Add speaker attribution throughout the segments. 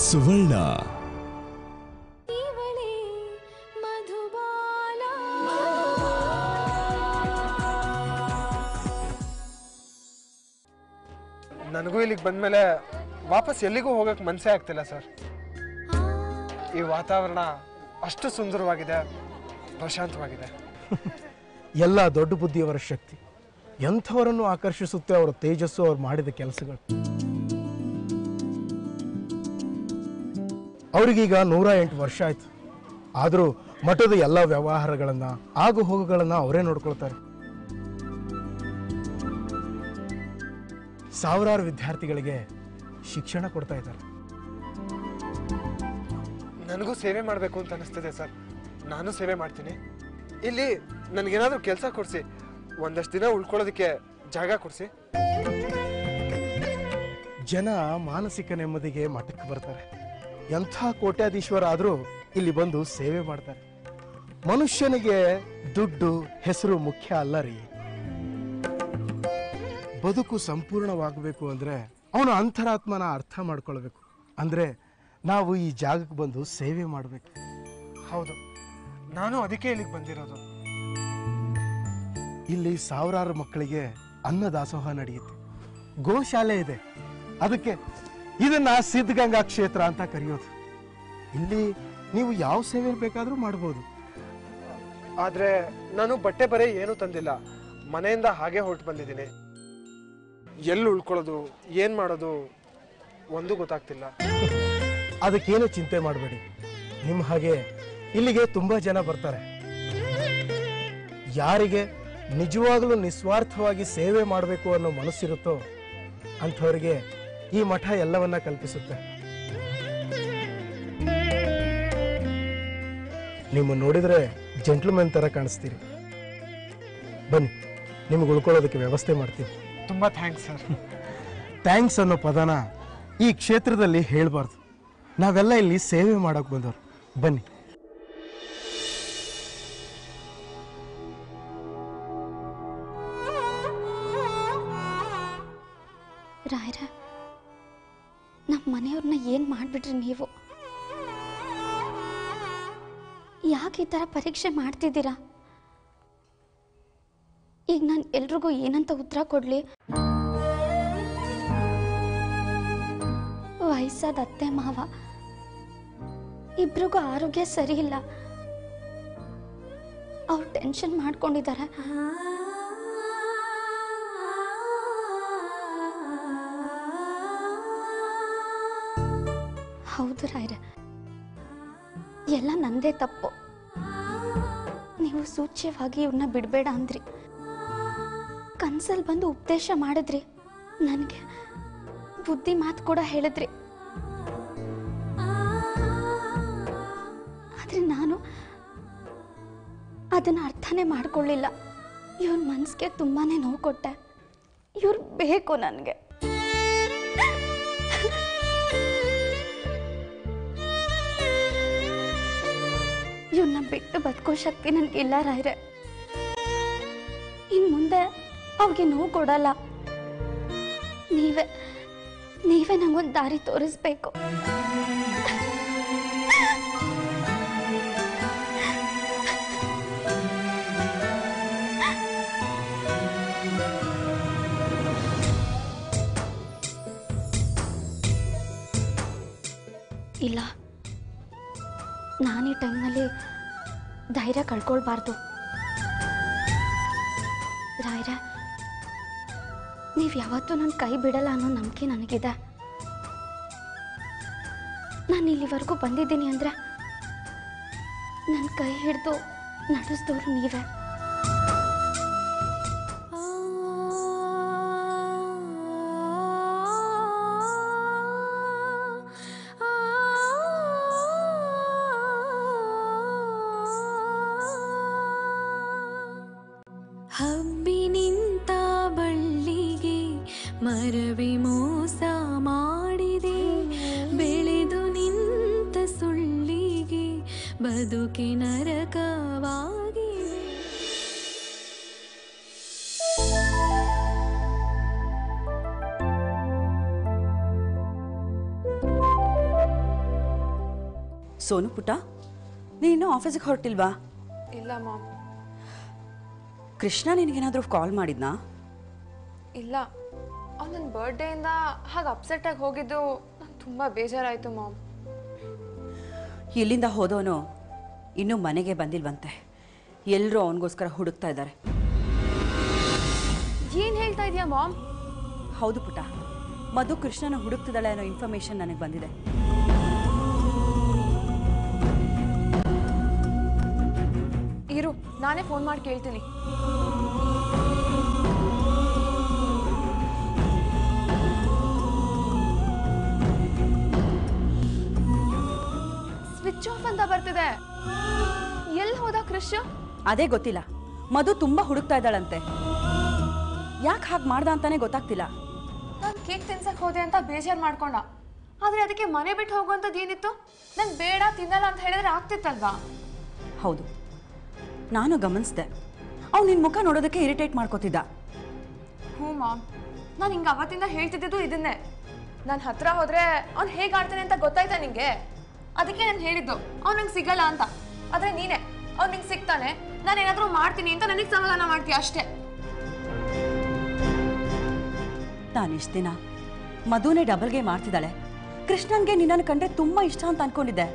Speaker 1: ಸುವರ್ಣ.
Speaker 2: ನನಗೂ ಇಲ್ಲಿಗೆ ಬಂದ್ಮೇಲೆ ವಾಪಸ್ ಎಲ್ಲಿಗೂ ಹೋಗಕ್ಕೆ ಮನಸ್ಸೇ ಆಗ್ತಿಲ್ಲ ಸರ್. ಈ ವಾತಾವರಣ ಅಷ್ಟು ಸುಂದರವಾಗಿದೆ, ಪ್ರಶಾಂತವಾಗಿದೆ.
Speaker 3: ಎಲ್ಲ ದೊಡ್ಡ ಬುದ್ಧಿಯವರ ಶಕ್ತಿ. ಎಂಥವರನ್ನು ಆಕರ್ಷಿಸುತ್ತೆ ಅವರ ತೇಜಸ್ಸು, ಅವ್ರು ಮಾಡಿದ ಕೆಲಸಗಳು. ಅವ್ರಿಗೀಗ 108 ವರ್ಷ ಆಯ್ತು. ಆದರೂ ಮಠದ ಎಲ್ಲ ವ್ಯವಹಾರಗಳನ್ನು, ಆಗು ಹೋಗುಗಳನ್ನು ಅವರೇ ನೋಡ್ಕೊಳ್ತಾರೆ. ಸಾವಿರಾರು ವಿದ್ಯಾರ್ಥಿಗಳಿಗೆ ಶಿಕ್ಷಣ ಕೊಡ್ತಾ ಇದ್ದಾರೆ.
Speaker 2: ನನಗೂ ಸೇವೆ ಮಾಡಬೇಕು ಅಂತ ಅನಿಸ್ತಿದೆ ಸರ್. ನಾನು ಸೇವೆ ಮಾಡ್ತೀನಿ. ಇಲ್ಲಿ ನನಗೇನಾದರೂ ಕೆಲಸ ಕೊಡಿಸಿ, ಒಂದಷ್ಟು ದಿನ ಉಳ್ಕೊಳ್ಳೋದಕ್ಕೆ ಜಾಗ ಕೊಡಿಸಿ.
Speaker 3: ಜನ ಮಾನಸಿಕ ನೆಮ್ಮದಿಗೆ ಮಠಕ್ಕೆ ಬರ್ತಾರೆ. ಎಂಥ ಕೋಟ್ಯಾಧೀಶ್ವರ ಆದರೂ ಇಲ್ಲಿ ಬಂದು ಸೇವೆ ಮಾಡ್ತಾರೆ. ಮನುಷ್ಯನಿಗೆ ದುಡ್ಡು ಹೆಸರು ಮುಖ್ಯ ಅಲ್ಲ ರೀ. ಬದುಕು ಸಂಪೂರ್ಣವಾಗಬೇಕು ಅಂದರೆ ಅವನ ಅಂತರಾತ್ಮನ ಅರ್ಥ ಮಾಡ್ಕೊಳ್ಬೇಕು. ಅಂದರೆ ನಾವು ಈ ಜಾಗಕ್ಕೆ ಬಂದು ಸೇವೆ ಮಾಡಬೇಕು.
Speaker 2: ಹೌದು, ನಾನು ಅದಕ್ಕೆ ಇಲ್ಲಿಗೆ ಬಂದಿರೋದು.
Speaker 3: ಇಲ್ಲಿ ಸಾವಿರಾರು ಮಕ್ಕಳಿಗೆ ಅನ್ನದಾಸೋಹ ನಡೆಯುತ್ತೆ. ಗೋಶಾಲೆ ಇದೆ. ಅದಕ್ಕೆ ಇದನ್ನ ಸಿದ್ಧಗಂಗಾ ಕ್ಷೇತ್ರ ಅಂತ ಕರೆಯೋದು. ಇಲ್ಲಿ ನೀವು ಯಾವ ಸೇವೆ ಬೇಕಾದರೂ ಮಾಡ್ಬೋದು.
Speaker 2: ಆದರೆ ನಾನು ಬಟ್ಟೆ ಬರೆ ಏನೂ ತಂದಿಲ್ಲ. ಮನೆಯಿಂದ ಹಾಗೆ ಹೊರಟು ಬಂದಿದ್ದೀನಿ. ಎಲ್ಲಿ ಉಳ್ಕೊಳ್ಳೋದು, ಏನು ಮಾಡೋದು ಒಂದು ಗೊತ್ತಾಗ್ತಿಲ್ಲ.
Speaker 3: ಅದಕ್ಕೇನು ಚಿಂತೆ ಮಾಡಬೇಡಿ. ನಿಮ್ಮ ಹಾಗೆ ಇಲ್ಲಿಗೆ ತುಂಬ ಜನ ಬರ್ತಾರೆ. ಯಾರಿಗೆ ನಿಜವಾಗಲೂ ನಿಸ್ವಾರ್ಥವಾಗಿ ಸೇವೆ ಮಾಡಬೇಕು ಅನ್ನೋ ಮನಸ್ಸಿರುತ್ತೋ ಅಂಥವರಿಗೆ ಈ ಮಠ ಎಲ್ಲವನ್ನ ಕಲ್ಪಿಸುತ್ತೆ. ನಿಮ್ಮ ನೋಡಿದ್ರೆ ಜೆಂಟ್ಲ್ಮನ್ ಥರ ಕಾಣಿಸ್ತೀರಿ. ಬನ್ನಿ, ನಿಮ್ಗೆ ಉಳ್ಕೊಳ್ಳೋದಕ್ಕೆ ವ್ಯವಸ್ಥೆ ಮಾಡ್ತೀನಿ.
Speaker 2: ತುಂಬ ಥ್ಯಾಂಕ್ಸ್ ಸರ್.
Speaker 3: ಥ್ಯಾಂಕ್ಸ್ ಅನ್ನೋ ಪದನ ಈ ಕ್ಷೇತ್ರದಲ್ಲಿ ಹೇಳಬಾರ್ದು. ನಾವೆಲ್ಲ ಇಲ್ಲಿ ಸೇವೆ ಮಾಡೋಕೆ ಬಂದವರು. ಬನ್ನಿ.
Speaker 4: ರಾಯರ, ನಮ್ಮ ಮನೆಯವ್ರನ್ನ ಏನು ಮಾಡಿಬಿಟ್ರಿ ನೀವು? ಯಾಕೆ ಈ ಥರ ಪರೀಕ್ಷೆ ಮಾಡ್ತಿದ್ದೀರಾ? ಈಗ ನಾನು ಎಲ್ರಿಗೂ ಏನಂತ ಉತ್ತರ ಕೊಡಲಿ? ವಯಸ್ಸಾದ ಅತ್ತೆ ಮಾವ ಇಬ್ರಿಗೂ ಆರೋಗ್ಯ ಸರಿ ಇಲ್ಲ. ಅವ್ರು ಟೆನ್ಷನ್ ಮಾಡ್ಕೊಂಡಿದ್ದಾರೆ. ಹೌದು ರಾಯ್ರೆ, ಎಲ್ಲ ನಂದೇ ತಪ್ಪು. ನೀವು ಸೂಚ್ಯವಾಗಿ ಇವ್ರನ್ನ ಬಿಡಬೇಡ ಅಂದ್ರಿ. ಕನ್ಸಲ್ಲಿ ಬಂದು ಉಪದೇಶ ಮಾಡಿದ್ರಿ. ನನಗೆ ಬುದ್ಧಿ ಮಾತು ಕೂಡ ಹೇಳಿದ್ರಿ. ಆದ್ರೆ ನಾನು ಅದನ್ನ ಅರ್ಥನೇ ಮಾಡ್ಕೊಳ್ಳಿಲ್ಲ. ಇವ್ರ ಮನಸ್ಸಿಗೆ ತುಂಬಾನೇ ನೋವು ಕೊಟ್ಟೆ. ಇವ್ರು ಬೇಕು ನನಗೆ. ಇವ್ರನ್ನ ಬಿಟ್ಟು ಬದುಕೋ ಶಕ್ತಿ ನನಗಿಲ್ಲ ರಾಯ್ರೆ. ಇನ್ ಮುಂದೆ ಅವ್ರಿಗೆ ನೋವು ಕೊಡಲ್ಲ. ನೀವೇ ನಂಗೊಂದು ದಾರಿ ತೋರಿಸ್ಬೇಕು. ಇಲ್ಲ, ನಾನು ಈ ಟೈಮ್ನಲ್ಲಿ ಧೈರ್ಯ ಕಳ್ಕೊಳ್ಬಾರ್ದು. ರಾಯ್ರ, ನೀವು ಯಾವತ್ತೂ ನನ್ನ ಕೈ ಬಿಡಲ್ಲ ಅನ್ನೋ ನಂಬಿಕೆ ನನಗಿದೆ. ನಾನು ಇಲ್ಲಿವರೆಗೂ ಬಂದಿದ್ದೀನಿ ಅಂದರೆ ನನ್ನ ಕೈ ಹಿಡಿದು ನಡೆಸಿದವರು ನೀವೇ.
Speaker 5: ಹಬ್ಬಿ ನಿಂತ ಬಳ್ಳಿಗೆ ಮರವಿ ಮೋಸ ಮಾಡಿದೆ, ಬೆಳೆದು ನಿಂತ ಸುಳ್ಳಿಗೆ ಬದುಕಿ ನರಕವಾಗಿದೆ.
Speaker 1: ಸೋನು ಪುಟ್ಟ, ನೀನು ಆಫೀಸಿಗೆ ಹೊರಟಿಲ್ವಾ?
Speaker 5: ಇಲ್ಲ ಮಾಮ್.
Speaker 1: ಕೃಷ್ಣ ನಿನಗೇನಾದರೂ ಕಾಲ್ ಮಾಡಿದ್ನಾ?
Speaker 5: ಇಲ್ಲ, ಅವ್ನು ನನ್ನ ಬರ್ಡೇಯಿಂದ ಹಾಗೆ ಅಪ್ಸೆಟ್ಟಾಗಿ ಹೋಗಿದ್ದು ನಂಗೆ ತುಂಬ ಬೇಜಾರಾಯಿತು ಮಾಮ್.
Speaker 1: ಇಲ್ಲಿಂದ ಹೋದವನು ಇನ್ನೂ ಮನೆಗೆ ಬಂದಿಲ್ವಂತೆ. ಎಲ್ಲರೂ ಅವನಿಗೋಸ್ಕರ ಹುಡುಕ್ತಾ ಇದ್ದಾರೆ.
Speaker 5: ಏನು ಹೇಳ್ತಾ ಇದೆಯಾ ಮಾಮ್?
Speaker 1: ಹೌದು ಪುಟ್ಟ, ಮಧು ಕೃಷ್ಣನ ಹುಡುಕ್ತಿದ್ದಾಳೆ ಅನ್ನೋ ಇನ್ಫಾರ್ಮೇಶನ್ ನನಗೆ ಬಂದಿದೆ.
Speaker 5: ಇರು, ನಾನೇ ಫೋನ್ ಮಾಡಿ ಕೇಳ್ತೀನಿ. ಸ್ವಿಚ್ ಆಫ್ ಅಂತ ಬರ್ತಿದೆ. ಎಲ್ಲಿ ಹೋದ ಕೃಷ್?
Speaker 1: ಅದೇ ಗೊತ್ತಿಲ್ಲ. ಮಧು ತುಂಬಾ ಹುಡುಕ್ತಾ ಇದ್ದಾಳಂತೆ. ಯಾಕೆ ಹಾಗೆ ಮಾಡ್ದ ಅಂತಾನೆ ಗೊತ್ತಾಗ್ತಿಲ್ಲ.
Speaker 5: ನಾನು ಕೇಕ್ ತಿನ್ಸಕ್ ಹೋದೆ ಅಂತ ಬೇಜಾರು ಮಾಡ್ಕೊಂಡ. ಆದ್ರೆ ಅದಕ್ಕೆ ಮನೆ ಬಿಟ್ಟು ಹೋಗುವಂಥದ್ದು ಏನಿತ್ತು? ನಂಗೆ ಬೇಡ, ತಿನ್ನಲ್ಲ ಅಂತ ಹೇಳಿದ್ರೆ ಆಗ್ತಿತ್ತಲ್ವಾ?
Speaker 1: ಹೌದು, ನಾನು ಗಮನಿಸಿದೆ. ಅವ್ನು ನಿನ್ನ ಮುಖ ನೋಡೋದಕ್ಕೆ ಇರಿಟೇಟ್ ಮಾಡ್ಕೋತಿದ್ದ.
Speaker 5: ಹ್ಞೂ ಮಾಮ್, ನಾನು ಹಿಂಗೆ ಅವತ್ತಿಂದ ಹೇಳ್ತಿದ್ದು ಇದನ್ನೇ. ನನ್ನ ಹತ್ರ ಹೋದ್ರೆ ಅವ್ನು ಹೇಗೆ ಆಡ್ತಾನೆ ಅಂತ ಗೊತ್ತಾಯ್ತಾ ನಿಂಗೆ? ಅದಕ್ಕೆ ನಾನು ಹೇಳಿದ್ದು ಅವ್ನು ನಂಗೆ ಸಿಗಲ್ಲ ಅಂತ. ಆದರೆ ನೀನೇ ಅವ್ನು ನಿಂಗೆ ಸಿಗ್ತಾನೆ, ನಾನು ಏನಾದರೂ ಮಾಡ್ತೀನಿ ಅಂತ ನನಗೆ ಸಮಾಧಾನ ಮಾಡ್ತೀಯ ಅಷ್ಟೇ.
Speaker 1: ನಾನು ಇಷ್ಟು ದಿನ ಮಧುನೇ ಡಬಲ್ಗೆ ಮಾಡ್ತಿದ್ದಾಳೆ. ಕೃಷ್ಣನ್ಗೆ ನಿನ್ನನ್ನು ಕಂಡ್ರೆ ತುಂಬಾ ಇಷ್ಟ ಅಂತ ಅನ್ಕೊಂಡಿದ್ದೆ.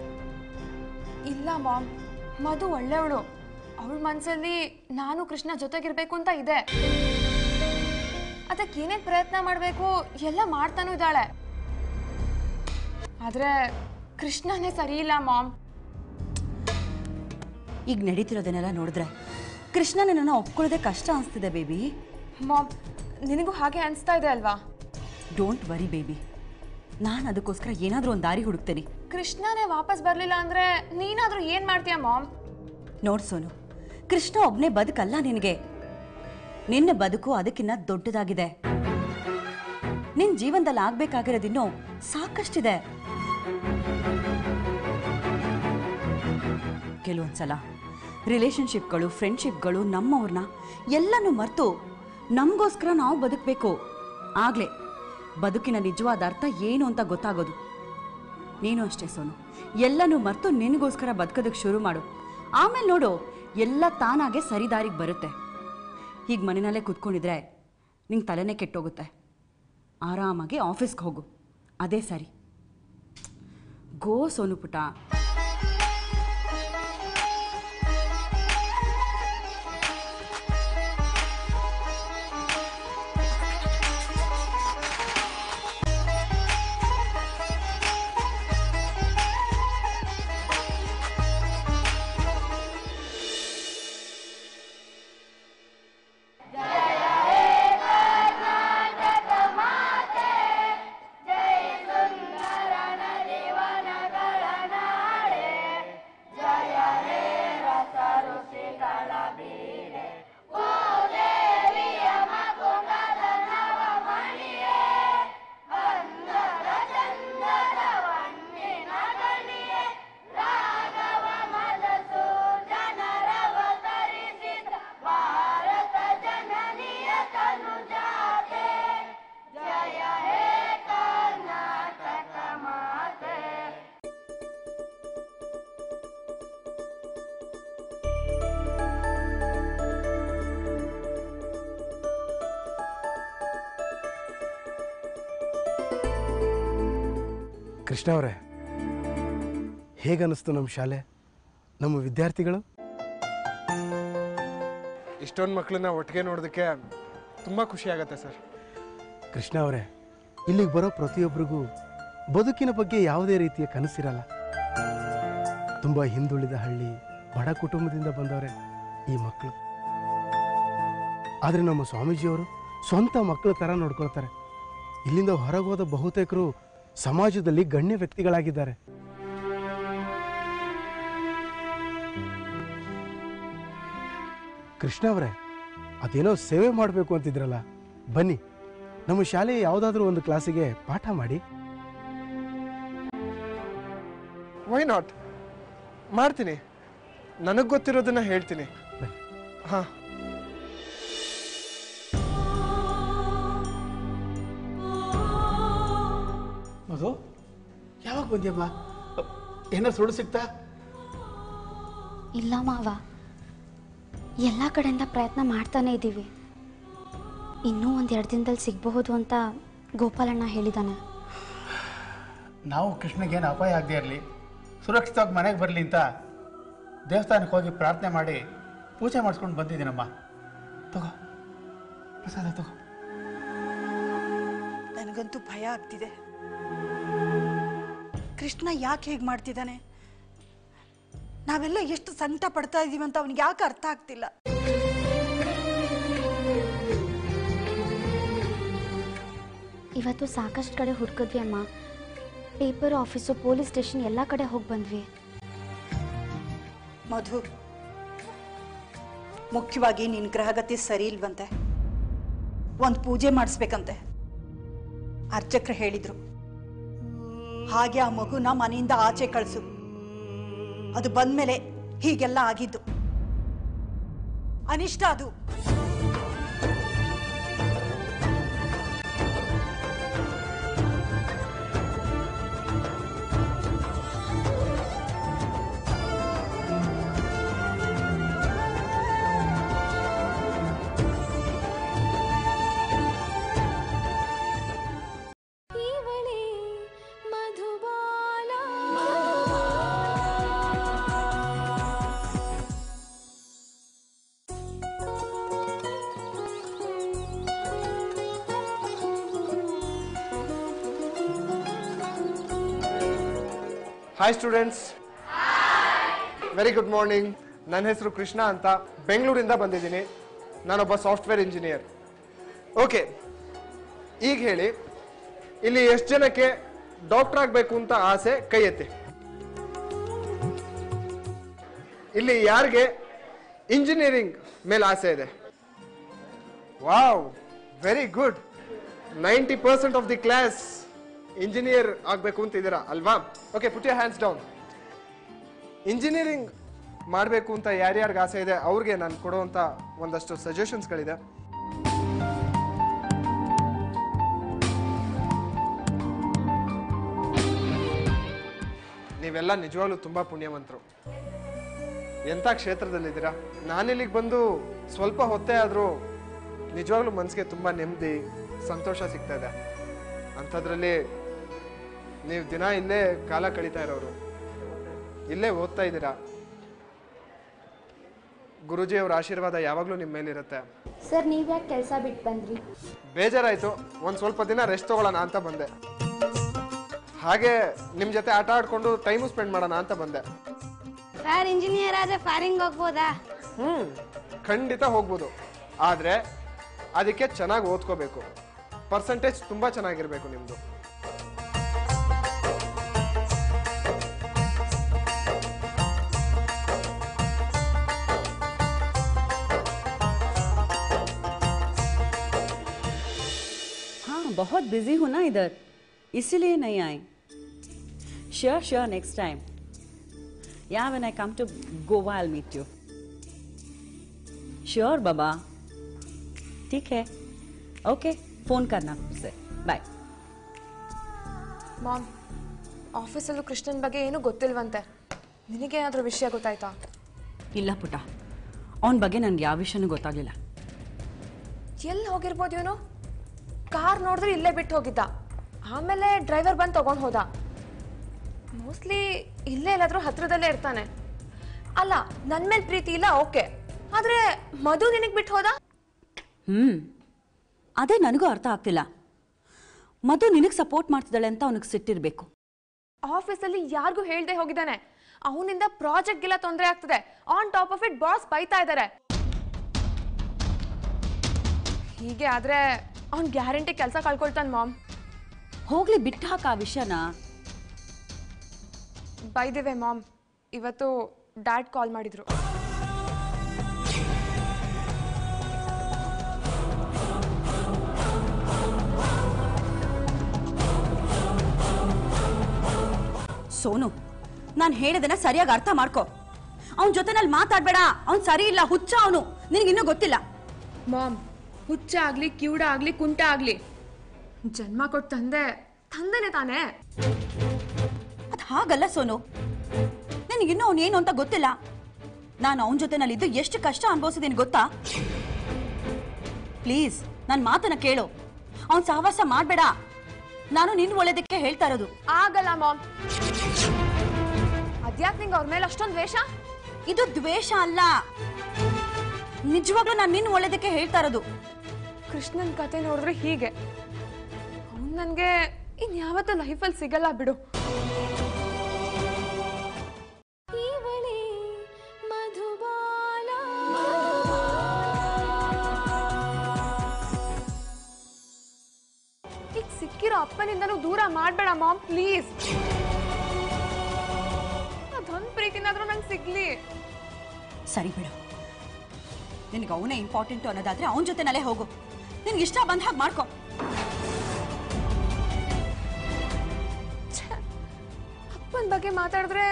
Speaker 5: ಇಲ್ಲ ಮಾಮ್, ಮಧು ಒಳ್ಳೆಯವಳು. ಅವಳ ಮನಸ್ಸಲ್ಲಿ ನಾನು ಕೃಷ್ಣ ಜೊತೆಗಿರ್ಬೇಕು ಅಂತ ಇದೆ. ಅದಕ್ಕೆ ಏನೇನು ಪ್ರಯತ್ನ ಮಾಡಬೇಕು ಎಲ್ಲ ಮಾಡ್ತಾನೂ ಇದ್ದಾಳೆ. ಆದರೆ ಕೃಷ್ಣನೇ ಸರಿ ಇಲ್ಲ ಮಾಮ್.
Speaker 1: ಈಗ ನಡೀತಿರೋದನ್ನೆಲ್ಲ ನೋಡಿದ್ರೆ ಕೃಷ್ಣ ನನ್ನನ್ನು ಒಪ್ಕೊಳ್ಳೋದೇ ಕಷ್ಟ ಅನಿಸ್ತಿದೆ ಬೇಬಿ.
Speaker 5: ಮಾಮ್, ನಿನಗೂ ಹಾಗೆ ಅನಿಸ್ತಾ ಇದೆ ಅಲ್ವಾ?
Speaker 1: ಡೋಂಟ್ ವರಿ ಬೇಬಿ, ನಾನು ಅದಕ್ಕೋಸ್ಕರ ಏನಾದರೂ ಒಂದು ದಾರಿ ಹುಡುಕ್ತೇನೆ.
Speaker 5: ಕೃಷ್ಣನೇ ವಾಪಸ್ ಬರಲಿಲ್ಲ ಅಂದರೆ ನೀನಾದರೂ ಏನು ಮಾಡ್ತೀಯ ಮಾಮ್?
Speaker 1: ನೋಡ್ ಸೋನು, ಕೃಷ್ಣ ಒಬ್ಬನೇ ಬದುಕಲ್ಲ ನಿನಗೆ. ನಿನ್ನ ಬದುಕು ಅದಕ್ಕಿಂತ ದೊಡ್ಡದಾಗಿದೆ. ನಿನ್ನ ಜೀವನದಲ್ಲಿ ಆಗ್ಬೇಕಾಗಿರೋದಿನ್ನೂ ಸಾಕಷ್ಟಿದೆ. ಕೆಲವೊಂದ್ಸಲ ರಿಲೇಶನ್ಶಿಪ್ಗಳು, ಫ್ರೆಂಡ್ಶಿಪ್ಗಳು, ನಮ್ಮವ್ರನ್ನ ಎಲ್ಲನೂ ಮರೆತು ನಮಗೋಸ್ಕರ ನಾವು ಬದುಕಬೇಕು. ಆಗಲೇ ಬದುಕಿನ ನಿಜವಾದ ಅರ್ಥ ಏನು ಅಂತ ಗೊತ್ತಾಗೋದು. ನೀನು ಅಷ್ಟೇ ಸೋನು, ಎಲ್ಲನೂ ಮರೆತು ನಿನಗೋಸ್ಕರ ಬದುಕೋದಕ್ಕೆ ಶುರು ಮಾಡು. ಆಮೇಲೆ ನೋಡು, ಎಲ್ಲ ತಾನಾಗೆ ಸರಿದಾರಿಗೆ ಬರುತ್ತೆ. ಹೀಗೆ ಮನೆಯಲ್ಲೇ ಕೂತ್ಕೊಂಡಿದ್ರೆ ನಿಂಗೆ ತಲೆನೇ ಕೆಟ್ಟೋಗುತ್ತೆ. ಆರಾಮಾಗಿ ಆಫೀಸ್ಗೆ ಹೋಗು, ಅದೇ ಸರಿ. ಗೋ ಸೋನು ಪುಟ.
Speaker 3: ಕೃಷ್ಣ ಅವರೇ, ಹೇಗನ್ನಿಸ್ತು ನಮ್ಮ ಶಾಲೆ, ನಮ್ಮ ವಿದ್ಯಾರ್ಥಿಗಳು?
Speaker 2: ಇಷ್ಟೊಂದು ಮಕ್ಕಳನ್ನ ಒಟ್ಟಿಗೆ ನೋಡೋದಕ್ಕೆ ತುಂಬ ಖುಷಿ ಆಗುತ್ತೆ ಸರ್.
Speaker 3: ಕೃಷ್ಣ ಅವರೇ, ಇಲ್ಲಿಗೆ ಬರೋ ಪ್ರತಿಯೊಬ್ಬರಿಗೂ ಬದುಕಿನ ಬಗ್ಗೆ ಯಾವುದೇ ರೀತಿಯ ಕನಸಿರಲ್ಲ. ತುಂಬ ಹಿಂದುಳಿದ ಹಳ್ಳಿ, ಬಡ ಕುಟುಂಬದಿಂದ ಬಂದವರೇ ಈ ಮಕ್ಕಳು. ಆದರೆ ನಮ್ಮ ಸ್ವಾಮೀಜಿಯವರು ಸ್ವಂತ ಮಕ್ಕಳ ಥರ ನೋಡ್ಕೊಳ್ತಾರೆ. ಇಲ್ಲಿಂದ ಹೊರಗೆ ಹೋದ ಬಹುತೇಕರು ಸಮಾಜದಲ್ಲಿ ಗಣ್ಯ ವ್ಯಕ್ತಿಗಳಾಗಿದ್ದಾರೆ. ಕೃಷ್ಣ ಅವರೇ, ಅದೇನೋ ಸೇವೆ ಮಾಡಬೇಕು ಅಂತಿದ್ರಲ್ಲ, ಬನ್ನಿ ನಮ್ಮ ಶಾಲೆಯ ಯಾವುದಾದ್ರೂ ಒಂದು ಕ್ಲಾಸಿಗೆ ಪಾಠ ಮಾಡಿ.
Speaker 2: ವೈ ನಾಟ್, ಮಾಡ್ತೀನಿ. ನನಗೆ ಗೊತ್ತಿರೋದನ್ನ ಹೇಳ್ತೀನಿ. ಹಾಂ,
Speaker 3: ಮಧು, ಯಾವಾಗ ಬಂದ್ಯಮ್ಮ?
Speaker 6: ಏನೋ ಸುಳ್ಳು ಸಿಗ್ತಾ?
Speaker 4: ಇಲ್ಲ ಮಾವ, ಎಲ್ಲ ಕಡೆಯಿಂದ ಪ್ರಯತ್ನ ಮಾಡ್ತಾನೆ ಇದ್ದೀವಿ. ಇನ್ನೂ 1-2 ದಿನದಲ್ಲಿ ಸಿಗಬಹುದು ಅಂತ ಗೋಪಾಲಣ್ಣ ಹೇಳಿದ್ದಾನೆ.
Speaker 6: ನಾವು ಕೃಷ್ಣಗೇನು ಅಪಾಯ ಆಗದೆ ಇರಲಿ, ಸುರಕ್ಷಿತವಾಗಿ ಮನೆಗೆ ಬರಲಿ ಅಂತ ದೇವಸ್ಥಾನಕ್ಕೆ ಹೋಗಿ ಪ್ರಾರ್ಥನೆ ಮಾಡಿ ಪೂಜೆ ಮಾಡಿಸ್ಕೊಂಡು ಬಂದಿದ್ದೀನಮ್ಮ. ತಗೋ ಪ್ರಸಾದ ತಗೋ.
Speaker 7: ನನಗಂತೂ ಭಯ ಆಗ್ತಿದೆ. ಕೃಷ್ಣ ಯಾಕೆ ಹೇಗೆ ಮಾಡ್ತಿದ್ದಾನೆ? ನಾವೆಲ್ಲ ಎಷ್ಟು ಸಂಕಟ ಪಡ್ತಾ ಇದ್ದೀವಿ ಅಂತ ಅವನಿಗೆ ಯಾಕೆ ಅರ್ಥ ಆಗ್ತಿಲ್ಲ?
Speaker 4: ಇವತ್ತು ಸಾಕಷ್ಟು ಕಡೆ ಹುಡುಕಿದ್ವಿ ಅಮ್ಮ. ಪೇಪರ್, ಆಫೀಸು, ಪೊಲೀಸ್ ಸ್ಟೇಷನ್ ಎಲ್ಲ ಕಡೆ ಹೋಗಿ ಬಂದ್ವಿ.
Speaker 7: ಮಧು, ಮುಖ್ಯವಾಗಿ ನಿನ್ನ ಗ್ರಹಗತಿ ಸರಿ ಇಲ್ವಂತೆ. ಒಂದು ಪೂಜೆ ಮಾಡಿಸ್ಬೇಕಂತೆ ಅರ್ಚಕರು ಹೇಳಿದ್ರು. ಹಾಗೆ ಆ ಮಗುನ ಮನೆಯಿಂದ ಆಚೆ ಕಳಿಸು. ಅದು ಬಂದ್ಮೇಲೆ ಹೀಗೆಲ್ಲ ಆಗಿದ್ದು ಅನಿಷ್ಟ. ಅದು
Speaker 2: hi students, very good morning. ನನ್ನ ಹೆಸರು ಕೃಷ್ಣ ಅಂತ, ಬೆಂಗಳೂರಿಂದ ಬಂದಿದ್ದೀನಿ. ನಾನೊಬ್ಬ ಸಾಫ್ಟ್ವೇರ್ ಇಂಜಿನಿಯರ್. ಓಕೆ, ಈಗ ಹೇಳಿ, ಇಲ್ಲಿ ಎಷ್ಟು ಜನಕ್ಕೆ ಡಾಕ್ಟರ್ ಆಗಬೇಕು ಅಂತ ಆಸೆ? ಕೈ ಎತ್ತಿ. ಇಲ್ಲಿ ಯಾರಿಗೆ ಇಂಜಿನಿಯರಿಂಗ್ ಮೇಲೆ ಆಸೆ ಇದೆ? Wow, very good. 90% of the class engineer ಆಗಬೇಕು ಅಂತಿದ್ದೀರಾ ಅಲ್ವಾ? Okay, put your hands down. Engineering ಮಾಡಬೇಕು ಅಂತ ಯಾರ್ಯಾರಿಗೆ ಆಸೆ ಇದೆ ಅವ್ರಿಗೆ ನಾನು ಕೊಡುವಂಥ ಒಂದಷ್ಟು ಸಜೆಷನ್ಸ್ಗಳಿದೆ. ನೀವೆಲ್ಲ ನಿಜವಾಗ್ಲೂ ತುಂಬ ಪುಣ್ಯವಂತರು. ಎಂಥ ಕ್ಷೇತ್ರದಲ್ಲಿದ್ದೀರಾ. ನಾನಿಲ್ಲಿಗೆ ಬಂದು ಸ್ವಲ್ಪ ಹೊತ್ತೇ ಆದರೂ ನಿಜವಾಗ್ಲೂ ಮನಸ್ಸಿಗೆ ತುಂಬ ನೆಮ್ಮದಿ, ಸಂತೋಷ ಸಿಗ್ತಾ ಇದೆ. ಅಂಥದ್ರಲ್ಲಿ ನೀವು ದಿನ ಇಲ್ಲೇ ಕಾಲ ಕಳೀತಾ ಇರೋರು, ಇಲ್ಲೇ ಓದ್ತಾ ಇದ್ದೀರಾ. ಗುರುಜಿಯವರ ಆಶೀರ್ವಾದ ಯಾವಾಗಲೂ ನಿಮ್ಮ ಮೇಲಿರುತ್ತೆ.
Speaker 4: ಸರ್, ನೀವ್ಯಾಕೆ ಕೆಲಸ ಬಿಟ್ಟು ಬಂದ್ರಿ?
Speaker 2: ಬೇಜಾರಾಯಿತು, ಒಂದು ಸ್ವಲ್ಪ ದಿನ ರೆಸ್ಟ್ ತಗೊಳ್ಳೋಣ ಅಂತ ಬಂದೆ. ಹಾಗೆ ನಿಮ್ಮ ಜೊತೆ ಆಟ ಆಡ್ಕೊಂಡು ಟೈಮು ಸ್ಪೆಂಡ್ ಮಾಡೋಣ ಅಂತ ಬಂದೆ.
Speaker 4: ಸರ್, ಇಂಜಿನಿಯರ್ ಆದ್ರೆ ಫಾರಿನ್ಗೆ ಹೋಗ್ಬೋದಾ?
Speaker 2: ಖಂಡಿತ ಹೋಗ್ಬೋದು. ಆದರೆ ಅದಕ್ಕೆ ಚೆನ್ನಾಗಿ ಓದ್ಕೋಬೇಕು. ಪರ್ಸೆಂಟೇಜ್ ತುಂಬ ಚೆನ್ನಾಗಿರಬೇಕು ನಿಮ್ಮದು.
Speaker 1: बहुत बिजी हूँ ना इधर, इसीलिए नहीं आई. Sure next time. Yeah, when I come to Goa, I'll meet you. Sure, बाबा. ठीक है. ओके, फोन करना मुझसे. बाय.
Speaker 5: ಮಾಮ್, ಆಫೀಸಲ್ಲೂ ಕೃಷ್ಣನ್ ಬಗ್ಗೆ ಏನೂ ಗೊತ್ತಿಲ್ವಂತೆ. ನಿನಗೇನಾದರೂ ವಿಷಯ ಗೊತ್ತಾಯ್ತಾ?
Speaker 1: ಇಲ್ಲ ಪುಟ, ಅವನ ಬಗ್ಗೆ ನನಗೆ ಯಾವ ವಿಷಯನೂ ಗೊತ್ತಾಗಲಿಲ್ಲ.
Speaker 5: ಎಲ್ಲಿ ಹೋಗಿರ್ಬೋದು ಇವನು? ಕಾರ್ ನೋಡಿದ್ರೆ ಇಲ್ಲೇ ಬಿಟ್ಟು ಹೋಗಿದ್ದ. ಆಮೇಲೆ ಡ್ರೈವರ್ ಬಂದು ತಗೊಂಡು ಹೋದ. ಮೋಸ್ಟ್ಲಿ ಇಲ್ಲೇ ಎಲ್ಲಾದರೂ ಹತ್ರದಲ್ಲೇ ಇರ್ತಾನೆ. ಅಲ್ಲ, ನನ್ನ ಮೇಲೆ ಪ್ರೀತಿ ಇಲ್ಲ, ಓಕೆ, ಆದರೆ ಮಧು ನಿನಗೆ ಬಿಟ್ಟು ಹೋದ?
Speaker 1: ಅದೇ ನನಗೂ ಅರ್ಥ ಆಗ್ತಿಲ್ಲ. ಮಧು ನಿನಗೆ ಸಪೋರ್ಟ್ ಮಾಡ್ತಿದ್ದಾಳೆ ಅಂತ ಅವನಿಗೆ ಸಿಟ್ಟಿರಬೇಕು.
Speaker 5: ಆಫೀಸಲ್ಲಿ ಯಾರಿಗೂ ಹೇಳ್ದೆ ಹೋಗಿದ್ದಾನೆ. ಅವನಿಂದ ಪ್ರಾಜೆಕ್ಟ್ಗೆಲ್ಲ ತೊಂದರೆ ಆಗ್ತದೆ. On top of it boss ಬೈತಾ ಇದ್ದಾರೆ. ಹೀಗೆ ಆದ್ರೆ ಅವ್ನು ಗ್ಯಾರಂಟಿ ಕೆಲಸ ಕಳ್ಕೊಳ್ತಾನೆ ಮಾಮ್.
Speaker 1: ಹೋಗ್ಲಿ, ಬಿಟ್ಟು ಹಾಕ ಆ ವಿಷಯನ.
Speaker 5: ಬೈ ದಿ ವೇ ಮಾಮ್, ಇವತ್ತು ಡ್ಯಾಡ್ ಕಾಲ್ ಮಾಡಿದ್ರು.
Speaker 1: ಸೋನು, ನಾನು ಹೇಳಿದನ್ನ ಸರಿಯಾಗಿ ಅರ್ಥ ಮಾಡ್ಕೊ. ಅವನ ಜೊತೆನಲ್ಲಿ ಮಾತಾಡ್ಬೇಡ. ಅವ್ನು ಸರಿ ಇಲ್ಲ, ಹುಚ್ಚ ಅವನು. ನಿನಗಿನ್ನೂ ಗೊತ್ತಿಲ್ಲ.
Speaker 5: ಮಾಮ್, ಹುಚ್ಚ ಆಗ್ಲಿ, ಕಿವುಡ ಆಗ್ಲಿ, ಕುಂಟ ಆಗ್ಲಿ, ಜನ್ಮ ಕೊಟ್ಟು ತಂದೆನೆ ತಾನೇ.
Speaker 1: ಅದು ಹಾಗಲ್ಲ ಸೋನು. ನನಗಿನ್ನೂ ಅವನೇನು ಅಂತ ಗೊತ್ತಿಲ್ಲ. ನಾನು ಅವನ ಜೊತೆನಲ್ಲಿದ್ದು ಎಷ್ಟು ಕಷ್ಟ ಅನುಭವಿಸಿದ್ದೀನಿ ಗೊತ್ತಾ? ಪ್ಲೀಸ್ ನನ್ನ ಮಾತನ್ನ ಕೇಳು. ಅವನ್ ಸಹವಾಸ ಮಾಡಬೇಡ. ನಾನು ನಿನ್ನ ಒಳ್ಳೆದಕ್ಕೆ ಹೇಳ್ತಾ ಇರೋದು.
Speaker 5: ಆಗಲ್ಲ ಮಾಮ್. ಅದ್ಯಾಕೆ ನಿಂಗೆ ಅವ್ರ ಮೇಲೆ ಅಷ್ಟೊಂದು ದ್ವೇಷ?
Speaker 1: ಇದು ದ್ವೇಷ ಅಲ್ಲ, ನಿಜವಾಗ್ಲೂ ನಾನು ನಿನ್ನ ಒಳ್ಳೆದಕ್ಕೆ ಹೇಳ್ತಾ ಇರೋದು.
Speaker 5: ಕೃಷ್ಣನ್ ಕತೆ ನೋಡಿದ್ರೆ ಹೀಗೆ. ಅವ್ನು ನನಗೆ ಇನ್ಯಾವತ್ತೂ ಲೈಫಲ್ಲಿ ಸಿಗಲ್ಲ ಬಿಡು. ಈಗ ಸಿಕ್ಕಿರೋ ಅಪ್ಪನಿಂದನೂ ದೂರ ಮಾಡಬೇಡ ಮಾಮ್, ಪ್ಲೀಸ್. ಅದೊಂದು ಪ್ರೀತಿನಾದ್ರೂ ನಂಗೆ ಸಿಗ್ಲಿ.
Speaker 1: ಸರಿ ಬಿಡು, ನಿನಗೆ ಅವನೇ ಇಂಪಾರ್ಟೆಂಟು ಅನ್ನೋದಾದ್ರೆ ಅವನ ಜೊತೆನಲ್ಲೇ ಹೋಗು. ನಿನ್ಗೆ ಇಷ್ಟ ಬಂದ ಹಾಗೆ ಮಾಡ್ಕೊ.
Speaker 5: ಅಪ್ಪನ ಬಗ್ಗೆ ಮಾತಾಡಿದ್ರೆ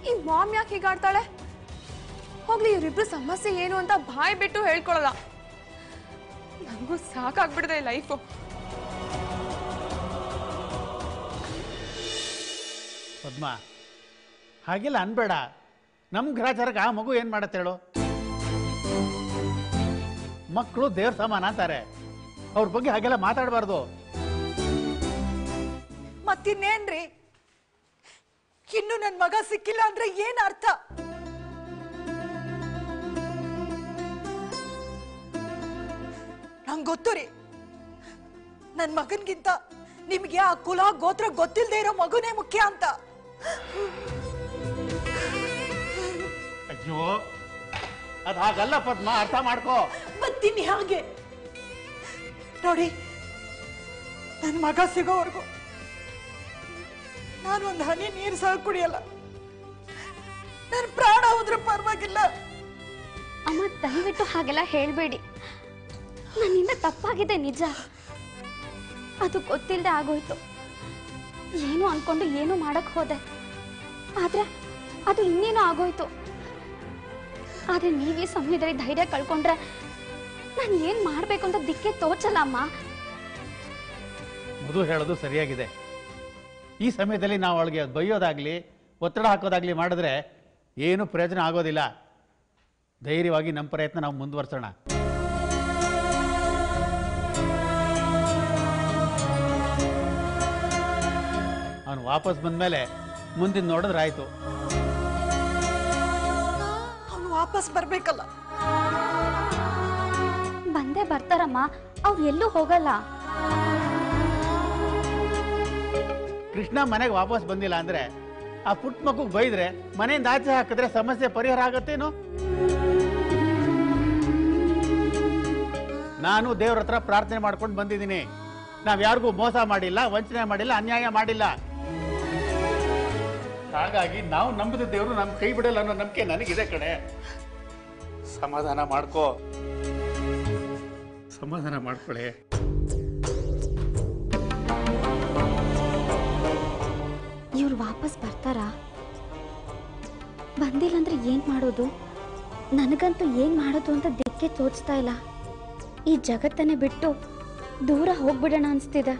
Speaker 5: ಈ ಮಾಮ್ ಯಾಕೆ ಹೀಗಾಡ್ತಾಳೆ? ಹೋಗ್ಲಿ, ಇವರಿಬ್ರು ಸಮಸ್ಯೆ ಏನು ಅಂತ ಬಾಯ್ ಬಿಟ್ಟು ಹೇಳ್ಕೊಳಲ್ಲ. ನನಗೂ ಸಾಕಾಗ್ಬಿಡಿದೆ ಲೈಫು.
Speaker 6: ಪದ್ಮ, ಹಾಗೆಲ್ಲ ಅನ್ಬೇಡ. ನಮ್ಮ ಗ್ರಹಚಾರಕ್ಕೆ ಆ ಮಗು ಏನು ಮಾಡತ್ತೆ ಹೇಳು? ಮಕ್ಕಳು ದೇವ್ರ ಸಮಾನ ಅಂತಾರೆ, ಅವ್ರ ಬಗ್ಗೆ ಹಾಗೆಲ್ಲ ಮಾತಾಡಬಾರ್ದು.
Speaker 7: ಮತ್ತಿನ್ನೇನ್ರಿ, ಇನ್ನು ನನ್ನ ಮಗ ಸಿಕ್ಕಿಲ್ಲ ಅಂದ್ರೆ ಏನ್ ಅರ್ಥ? ನಂಗೆ ಗೊತ್ತು ರೀ, ನನ್ನ ಮಗನ್ಗಿಂತ ನಿಮ್ಗೆ ಆ ಕುಲ ಗೋತ್ರ ಗೊತ್ತಿಲ್ಲದೆ ಇರೋ ಮಗುನೇ ಮುಖ್ಯ ಅಂತ.
Speaker 6: ಅಯ್ಯೋ, ಅದು ಹಾಗಲ್ಲ ಪದ್ಮ, ಅರ್ಥ ಮಾಡ್ಕೋ.
Speaker 7: ಬರ್ತೀನಿ ಹಾಗೆ ನೋಡಿ. ನನ್ನ ಮಗ ಸಿಗೋವರೆಗೂ ನಾನು ಒಂದು ಹನಿ ನೀರು ಸಹ ಕುಡಿಯಲ್ಲ. ನನ್ನ ಪ್ರಾಣ ಹೋದ್ರೆ ಪರವಾಗಿಲ್ಲ.
Speaker 4: ಅಮ್ಮ ದಯವಿಟ್ಟು ಹಾಗೆಲ್ಲ ಹೇಳ್ಬೇಡಿ. ನನ್ನಿಂದ ತಪ್ಪಾಗಿದೆ ನಿಜ. ಅದು ಗೊತ್ತಿಲ್ಲದೆ ಆಗೋಯ್ತು. ಏನು ಅನ್ಕೊಂಡು ಏನು ಮಾಡಕ್ ಹೋದೆ, ಆದ್ರೆ ಅದು ಇನ್ನೇನು ಆಗೋಯ್ತು. ಆದ್ರೆ ನೀವು ಈ ಸಮಯದಲ್ಲಿ ಧೈರ್ಯ ಕಳ್ಕೊಂಡ್ರೆ ನಾನು ಏನ್ ಮಾಡ್ಬೇಕು ಅಂತ ದಿಕ್ಕೆ ತೋಚಲ್ಲ ಅಮ್ಮ.
Speaker 6: ಮಧು ಹೇಳೋದು ಸರಿಯಾಗಿದೆ. ಈ ಸಮಯದಲ್ಲಿ ನಾವು ಅವಳಿಗೆ ಬೈಯೋದಾಗ್ಲಿ ಒತ್ತಡ ಹಾಕೋದಾಗ್ಲಿ ಮಾಡಿದ್ರೆ ಏನು ಪ್ರಯೋಜನ ಆಗೋದಿಲ್ಲ. ಧೈರ್ಯವಾಗಿ ನಮ್ಮ ಪ್ರಯತ್ನ ನಾವು ಮುಂದುವರ್ಸೋಣ. ಅವನು ವಾಪಸ್ ಬಂದ್ಮೇಲೆ ಮುಂದಿನ ನೋಡಿದ್ರೆ ಆಯ್ತು.
Speaker 7: ಅವನು ವಾಪಸ್ ಬರ್ಬೇಕಲ್ಲ.
Speaker 4: ಬಂದೇ ಬರ್ತಾರಮ್ಮ, ಅವ್ರು ಎಲ್ಲೂ ಹೋಗಲ್ಲ.
Speaker 6: ಕೃಷ್ಣ ಮನೆಗೆ ವಾಪಸ್ ಬಂದಿಲ್ಲ ಅಂದ್ರೆ ಆ ಪುಟ್ಟ ಮಗುಗೆ ಬೈದ್ರೆ ಮನೆಯಿಂದ ಆಚೆ ಹಾಕಿದ್ರೆ ಸಮಸ್ಯೆ ಪರಿಹಾರ ಆಗತ್ತೇನು? ನಾನು ದೇವ್ರ ಹತ್ರ ಪ್ರಾರ್ಥನೆ ಮಾಡ್ಕೊಂಡು ಬಂದಿದ್ದೀನಿ. ನಾವ್ ಯಾರಿಗೂ ಮೋಸ ಮಾಡಿಲ್ಲ, ವಂಚನೆ ಮಾಡಿಲ್ಲ, ಅನ್ಯಾಯ ಮಾಡಿಲ್ಲ. ಹಾಗಾಗಿ ನಾವು ನಂಬಿದ ದೇವರು ನಮ್ ಕೈ ಬಿಡಲ್ಲ ಅನ್ನೋ ನಂಬಿಕೆ ನನಗಿದೆ ಕಡೆ. ಸಮಾಧಾನ ಮಾಡ್ಕೋ, ಸಮಾಧಾನ ಮಾಡ್ಕೊಳ್ಳಿ.
Speaker 4: ಇವ್ರು ವಾಪಸ್ ಬರ್ತಾರಾ? ಬಂದಿಲ್ಲ ಅಂದ್ರೆ ಏನ್ ಮಾಡೋದು? ನನಗಂತೂ ಏನ್ ಮಾಡೋದು ಅಂತ ದಿಕ್ಕೆ ತೋಚ್ತಾ ಇಲ್ಲ. ಈ ಜಗತ್ತನ್ನೇ ಬಿಟ್ಟು ದೂರ ಹೋಗ್ಬಿಡೋಣ ಅನ್ಸ್ತಿದೆ.